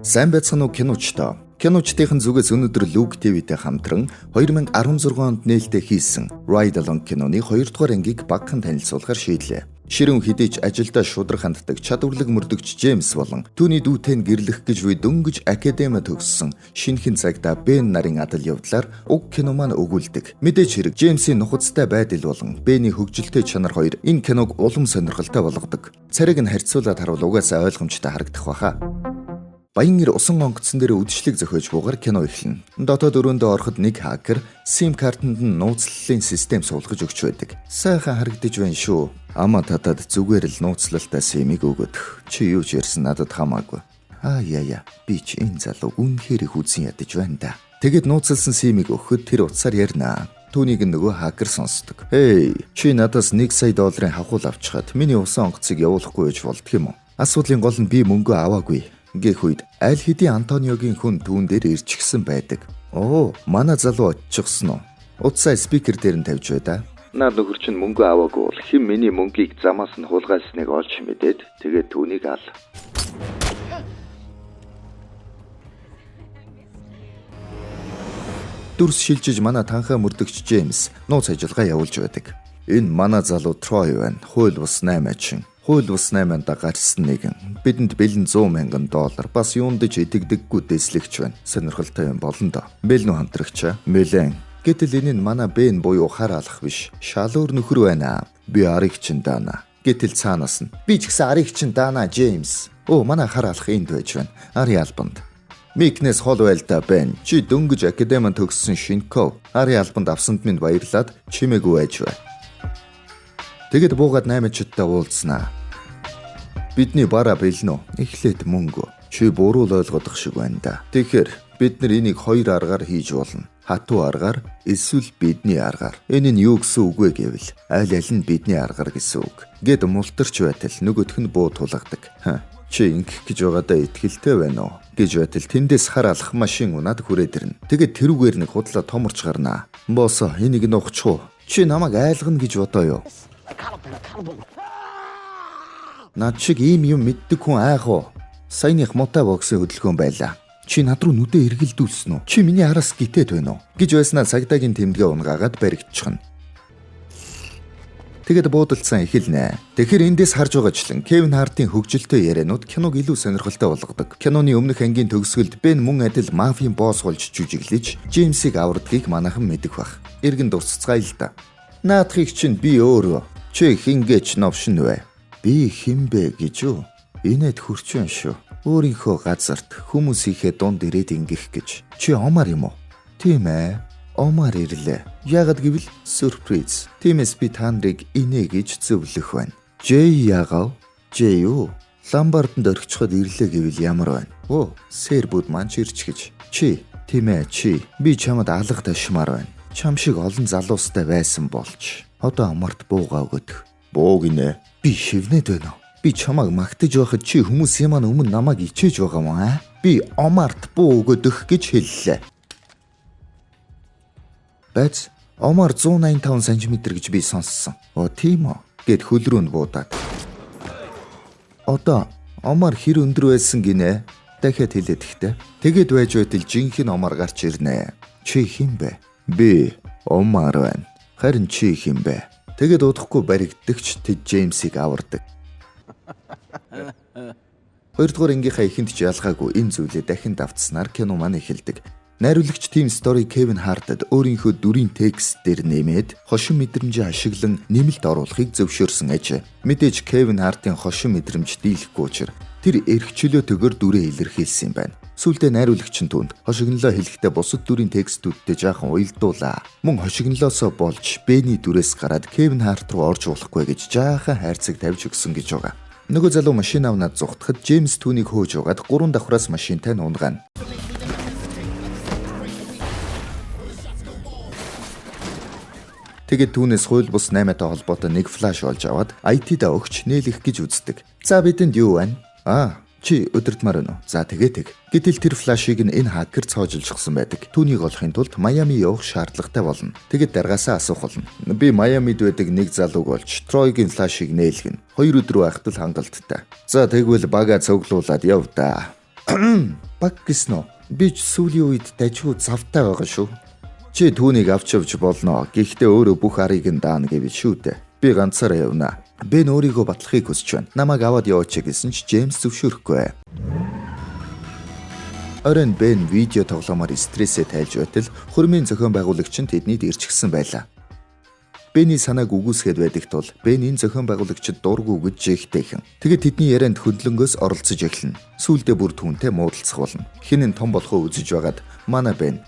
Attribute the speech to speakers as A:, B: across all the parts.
A: Сайн байцгаана уу киночтой. Киночтын зүгээс өнөөдөр Luke TV-тэй хамтран 2016 онд нээлттэй хийсэн Ride Along киноны 2 дугаар ангийг багахан танилцуулахар шийдлээ. Ширэн хідэж ажилдаа шудраг ханддаг чадварлаг мөрдөгч Джеймс болон түүний дүүтэй гэрлэх гэж буй дөнгөж академи төгссөн шинэхэн цагта Бен нарын адал явдлаар уг кино маань өгүүлдэг. Мэдээж хэрэг Джеймсийн нухацтай байдал болон Бений хөгжилтэй чанар хоёр энэ киног улам сонирхолтой болгодог. Царийг нь харьцуулаад харуул угаасаа ойлгомжтой харагдах баха. Баян ир усан онгоцсон дээр үдшилэг зохиож буугаар кино эхэлнэ. Дотоод өрөөндөө ороход нэг хакер SIM картанд нь нууцлалын систем суулгаж өгч байдаг. Сайхан харагдаж байна шүү. Ама татаад зүгээр л нууцлалтай SIM-ийг өгөх. Чи юу ч ярьсан надад хамаагүй. Яа. Би ч энэ залуу үнэхээр их үзэн ядаж байна да. Тэгэд нууцлсан SIM-ийг өгөхөд тэр утсаар ярина. Түүнийг нөгөө хакер сонсдог. Чи надаас $1 сая хавхуул авчихад миний усан онгоцыг явуулахгүй гэж болдго юм уу? Асуудлын гол нь би мөнгө аваагүй. Гэх үед аль хэдийн Антониогийн хүн түүн дээр ирчихсэн байдаг. Манай залуу оччихсон уу? Утсаа спикер дээр нь тавьж бай да. Наад нөхөр чинь мөнгө аваагүй бол хэн миний мөнгийг замаас нь хулгайсныг олж мэдээд тэгээд түүнийг ал. Дүрс шилжиж манай танхаа мөрдөгч Джеймс нууц ажиллагаа явуулж байдаг. Энэ манай залуу Трой байна. Хууль бус 8 Хууль бус 8-нд гарсан нэгэн. Бидэнд бэлэн $100,000 бас юундаж идэгдэггүй дэслэгч байна. Сонирхолтой юм болно доо. Бэлнүү хамтрагчаа. Мэлэн. Гэтэл энэ нь манай Бен буюу хар алах биш. Шалуур нөхөр байна. Би арыг чин даана. Гэтэл цаанаас нь. Би ч гэсэн арыг чин даана, Джеймс. Манай хар алах энд байж байна. Ари албанд. Микнес хол байлда Бен. Чи дөнгөж академид төгссөн Шинков. Ари албанд авсанд минь баярлаад чимээгүй байж бай. Тэгэд буугаад 8 чидтэй уулзнаа. Бидний бараа бэлнэ үү? Эхлээд мөнгө. Чи буруу л ойлгодох шиг байна да. Тэгэхээр бид нар энийг хоёр аргаар хийж болно. Хатуу аргаар эсвэл бидний аргаар. Энэ нь юу гэсэн үг вэ гэвэл аль нь бидний аргаар гэсэн үг. Гэт мултарч байтал нөгөөх нь буу тулгадаг. Чи ингэх гэж байгаадаа итгэлтэй байна уу? Гэж байтал тэндээс хар алах машин унаад хүрээд ирнэ. Тэгэд тэрүүгээр нэг худлаа томорч гарнаа. Босоо энийг нухчих уу? Чи намайг айлгана гэж бодоо юу? Наад шиг ийм юм мэддэг хүн айх уу? Саяных мота боксын хөдөлгөөн байлаа. Чи над руу нүдэ эргэлдүүлсэн үү? Чи миний араас гитээд байна уу? Гэж байснаа цагдаагийн тэмдгээ унгаагаад баригдчихна. Тэгэд буудалцсан эхэлнэ. Тэгэхээр эндээс харж байгаачлан Кевин Хартын хөгжилтэй яриануд киног илүү сонирхолтой болгодог. Киноны өмнөх ангийн төгсгөлд Бен мөн адил мафийн босс болж жүжиглэж Джеймсийг авардгийг манайхан мэдэх бах. Иргэн дурсцгаая л да. Наадхыг чинь би өөрөө. Чи хингээч новшин вэ? Би хинбэ гэж юу? Инээд хурцэн шүү. Өөрийнхөө газарт хүмүүсийнхээ дунд ирээд ингэх гэж. Чи омар юм уу? Тийм ээ. Омар ирлээ. Ягд гэвэл сюрприз. Тиймээс би та нарыг инээ гэж зөвлөх байна. Жэй ягав? Жэй юу? Ламбарданд орчиход ирлээ гэвэл ямар байна? Сэр бүд маань чирч гэж. Чи, тийм ээ чи. Би чамд алга ташмаар байна. Чам шиг олон залуустай байсан болж. Одоо амарт буугаа өгөх. Буу гинэ. Би шивнээд байна. Би чамайг магтаж байхад чи хүмүүсийн маань өмнө намайг ичээж байгаа юм аа? Би омарт буу өгөх гэж хэллээ. Бац омар 185 см гэж би сонссон. Тийм үү? Гэт хөл рүү нь буудаад. Одоо омар хэр өндөр байсан гинэ? Дахиад хэлээд ихтэй. Тэгэд байж байтал жинхэнэ омар гарч ирнэ. Чи хин бэ? Би омар байна. Харин чи хин бэ? Тэгэд удахгүй баригдагч тэд Джеймсийг авардаг. Хоёрдугаар ангийнхаа ихэнд ч ялгаагүй энэ зүйлээ дахин давтснаар кино маань эхэлдэг. Найруулагч Team Story Kevin Hart өөрийнхөө дүрийн текст дээр нэмээд хошин мэдрэмжээ ашиглан нэмэлт оруулахыг зөвшөөрсөн ажээ. Мэдээж Kevin Hart-ын хошин мэдрэмж дийлэхгүй учраас тэр эрх чөлөөтэйгээр дүрээ илэрхийлсэн юм байна. Сүүлдээ найруулагч нь түүнд хошигнолоо хэлэхдээ бусад дүрийн текстүүдтэй жаахан уялдуулаа. Мөн хошигнолоосоо болж Бений дүрээс гараад Kevin Hart руу орж болохгүй гэж жаахан хайрцаг тавьж өгсөн гэж байгаа. Нөгөө залуу машин авнаад зугтахад Джеймс түүнийг хөөж угаад 3 давхраас машинтай нунгана. Тэгээд түүнээс хууль бус 8-тай холбоотой нэг флаш олж аваад IT-да өгч нээлэх гэж үздэг. За бидэнд юу байна? Чи өдөртмөр өнө. За тэгээд гэтэл тэр флашийг нь энэ хакер цоожилчихсан байдаг. Түүнийг олохын тулд Майами явах шаардлагатай болно. Тэгэд даргаасаа асуух болно. Би Майамид байдаг нэг залууг олж Тройгийн флашийг нээлгэнэ. 2 өдөр байхад л хангалттай. За тэгвэл бага цуглуулад яв да. Баг гэсэн үү? Би ч сүүлийн үед дажгүй завтай байгаа шүү. Чи түүнийг авч явж болно. Гэхдээ өөрөө бүх арыг нь даана гэвэл шүү дээ. Би ганцаараа явна. Бен өөрийгөө батлахыг хүсэж байна. Намайг аваад яваач гэсэн ч Джеймс зөвшөөрөхгүй. Оройн Бен видео тоглоомоор стрессээ тайлж байтал хөрмийн зохион байгуулагч нь тэднийг ирчихсэн байлаа. Бений санааг үгүйсгээд байдаг тул Бен энэ зохион байгуулагчид дургу гэж жигтэйхэн. Тэгээд тэдний ярианд хөндлөнгөөс оролцож эхэлнэ. Сүүлдээ бүр түүнтэй муудалцах болно. Хин нь том болохоо үзэж байгаад манай Бен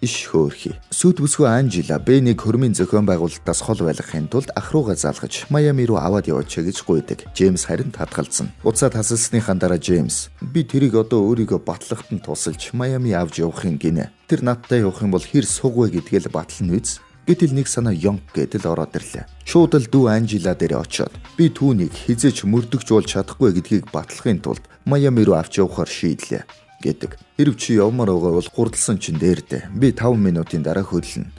A: иш хөөрхи. Сүд бүсгүй Анжела Бенийг хөрмийн зохион байгуулалтаас хол байлгахын тулд ах руугаа залгаж Майами руу аваад яваач гэж гуйдаг. Джеймс харин татгалзсан. Уцаа тасалсныхаа дараа Джеймс би тэрийг одоо өөрийгөө батлагт нь тусалж Майами авч явахын гинэ. Тэр надтай явах юм бол хэр сугвэ гэдгээл батлна үз. Гэтэл нэг санаа Йонг гэдэл ороод ирлээ. Шууд л дүү Анжела дээр очиод би түүнийг хизээч мөрдөгч болж чадахгүй гэдгийг батлахын тулд Майами руу авч явахаар шийдлээ гэдэг. Хэрв чи явмаар байгаа бол хурдалсан чинь дээрдээ. Би 5 минутын дараа хөдлөнө.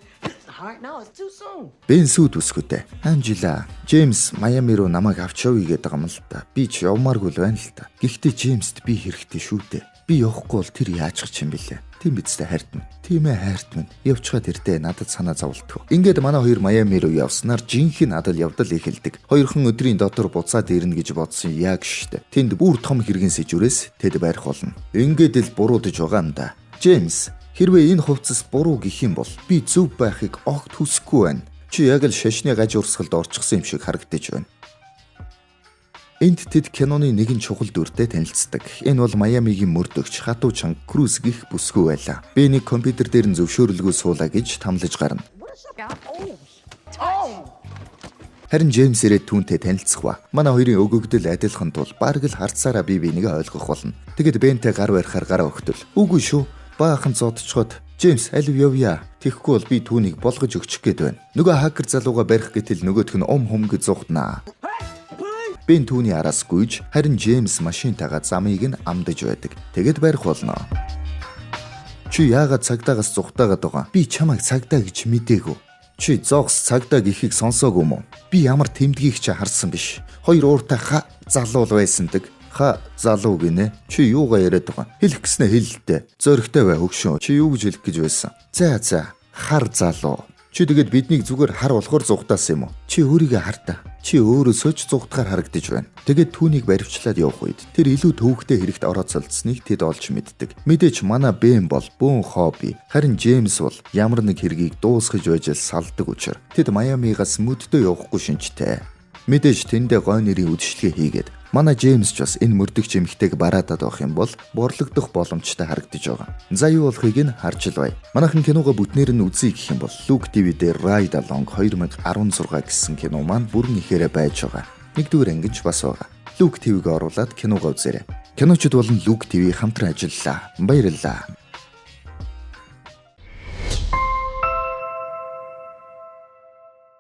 A: Бен сүд үсгүтэй. Анжела, Джеймс Майами руу намайг авч явъя гэдэг юм л та. Би ч явмааргүй л байна л та. Гэхдээ Джеймсд би хэрэгтэй шүү дээ. Би явахгүй бол тэр яачих юм бэлээ. Тийм бидтэй хайрт минь. Тийм ээ хайрт минь. Явчихад ирдээ надад санаа зовлтгоо. Ингээд манай хоёр Майами руу явснаар жинхэнэ адал явдал эхэлдэг. Хоёрхан өдрийн дотор буцаад ирнэ гэж бодсон яг штэ. Тэнд бүр том хэргийн сэжүрээс тэд байрах болно. Ингээд л буруудаж байгаа юм да. Джеймс, хэрвээ энэ хувцас буруу гэх юм бол би зөв байхыг огт хүсэхгүй байна. Чи яг л шашны гаж урсгалд орчихсон юм шиг харагдаж байна. Энд тэд киноны нэгэн чухал дүртэй танилцдаг. Энэ бол Майамигийн мөрдөгч хатуу чанга Круз гих бүсгүй байлаа. Би нэг компьютер дээр нь зөвшөөрлгүй суулаа гэж тамлаж гарна. Харин Джеймс ирээд түүнтэй танилцах ба. Манай хоёрын өгөгдөл адилхан тул бараг л харцаараа бие бинийгээ ойлгох болно. Тэгэд Бентэй гар барихаар гараа өгтөл. Үгүй шүү. Баахан зодчход Джеймс алив явъя. Тэгэхгүй бол би түүнийг болгож өгчих гээд байна. Нөгөө хакер залууга барих гэтэл нөгөөх нь хүмгэж зугтнаа. Бен түүний араас гүйж харин Джеймс машинтайгаа замыг нь амдаж байдаг. Тэгэд барих болно. Чи яагаад цагдаагаас зүхтаагаад байгаа? Би чамайг цагдаа гэж мэдээгүй. Чи зогс цагдаа гэхийг сонсоогүй мó? Би ямар тэмдгийг ч харсан биш. Хоёр ууртай залуу байсандаг. Залуу гинэ. Чи юугаа яриад байгаа? Хэлэх гэснээ хэлэлтэй. Зөрөгтэй бай хөгшөө. Чи юу гэж хэлэх гэж байсан? За. Хар залуу. Чи тэгээд биднийг зүгээр хар болохоор зугтаасан юм уу? Чи өөрийгөө хартаа. Чи өөрөөсөө ч зугтахаар харагдаж байна. Тэгээд түүнийг баривчлаад явах үед тэр илүү төвөгтэй хэрэгт орооцолдсныг тэд олж мэддэг. Мэдээч манай Бен бол бөөн хобби. Харин Джеймс бол ямар нэг хэргийг дуусгаж байж салдаг учраас тэд Майамигаас мөддөө явахгүй шинжтэй. Мэдээж тэндээ гой нэрийн үдшилгээ хийгээд манай Джеймс ч бас энэ мөрдөгч эмэгтэйг бараадад байх юм бол борлогдох боломжтой харагдаж байгаа. За юу болохыг нь харж л бай. Манайхан киногоо бүтнээр нь үзье гэх юм бол Luke TV дээр Ride Along 2016 гэсэн кино маань бүрэн ихээрээ байж байгаа. Нэгдүгээр ангиж бас байгаа. Luke TV-г оруулаад киногоо үзээрэй. Киночид болон Luke TV хамтран ажиллалаа. Баярлалаа.